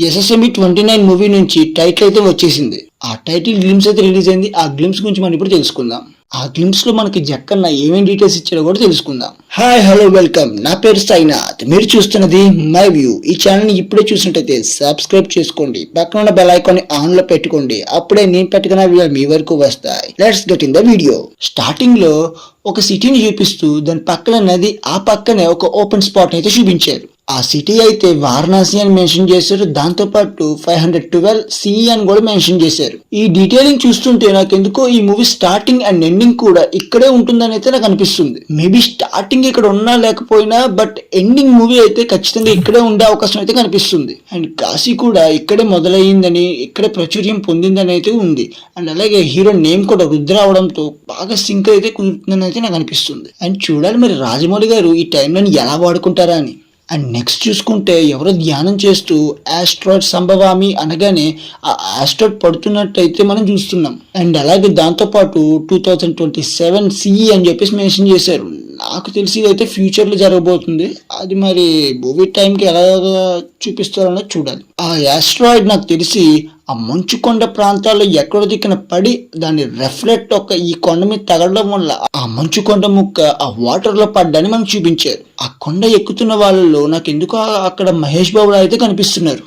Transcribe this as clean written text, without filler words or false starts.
SSME29 movie నుంచి title అయితే వచ్చేసింది. ఆ టైటిల్ గ్లిమ్స్ అయితే రిలీజ్ అయింది. ఆ గ్లిమ్స్ గురించి మనం ఇప్పుడు తెలుసుకుందాం. ఆ గ్లిమ్స్ లో మనకి జక్కన్న ఏమేమి డీటెయిల్స్ ఇచ్చారో కూడా తెలుసుకుందాం. హాయ్ హలో వెల్కమ్, నా పేరు సాయినాథ్. మీరు చూస్తున్నది మై వ్యూ. ఈ ఛానల్ ని ఇప్పుడే చూసినట్టయితే సబ్స్క్రైబ్ చేసుకోండి, పక్కన ఉన్న బెల్ ఐకాన్ ని ఆన్ లో పెట్టుకోండి. అప్పుడే నేను పెట్టుకున్న వీడియో మీ వరకు వస్తాయి. Let's get in the video. Starting లో ఒక సిటీని చూపిస్తూ దాని పక్కన నది, ఆ పక్కనే ఒక ఓపెన్ స్పాట్ అయితే చూపించారు. ఆ సిటీ అయితే వారణాసి అని మెన్షన్ చేశారు. దాంతో పాటు 512 CE అని కూడా మెన్షన్ చేశారు. ఈ డీటెయిలింగ్ చూస్తుంటే నాకు ఎందుకో ఈ మూవీ స్టార్టింగ్ అండ్ ఎండింగ్ కూడా ఇక్కడే ఉంటుందని అయితే నాకు అనిపిస్తుంది. మేబీ స్టార్టింగ్ ఇక్కడ ఉన్నా లేకపోయినా, బట్ ఎండింగ్ మూవీ అయితే ఖచ్చితంగా ఇక్కడే ఉండే అవకాశం అయితే కనిపిస్తుంది. అండ్ కాశీ కూడా ఇక్కడే మొదలయ్యిందని, ఇక్కడే ప్రాచుర్యం పొందిందని అయితే ఉంది. అండ్ అలాగే హీరో నేమ్ కూడా రుద్ర అవడంతో బాగా సింక్ అయితే కుదురుతుందని అయితే నాకు అనిపిస్తుంది. అండ్ చూడాలి మరి రాజమౌళి గారు ఈ టైంలో ఎలా వాడుకుంటారా అని. అండ్ నెక్స్ట్ చూసుకుంటే ఎవరో ధ్యానం చేస్తూ ఆస్ట్రాయిడ్ సంభవామి అనగానే ఆ ఆస్ట్రాయిడ్ పడుతున్నట్టయితే మనం చూస్తున్నాం. అండ్ అలాగే దాంతోపాటు 2027 CE అని చెప్పేసి మెన్షన్ చేశారు. నాకు తెలిసి అయితే ఫ్యూచర్లో జరగబోతుంది. అది మరి మూవీ టైంకి ఎలా చూపిస్తారో చూడాలి. ఆ ఆస్ట్రాయిడ్ నాకు తెలిసి ఆ మంచు కొండ ప్రాంతాల్లో ఎక్కడో దిక్కున పడి దాని రెఫ్లెక్ట్ ఈ కొండ మీద తగలడం వల్ల ఆ మంచు కొండ ముక్క ఆ వాటర్ లో పడ్డాన్ని మనకు చూపించారు. ఆ కొండ ఎక్కుతున్న వాళ్ళలో నాకు ఎందుకు అక్కడ మహేష్ బాబు అయితే కనిపిస్తున్నారు.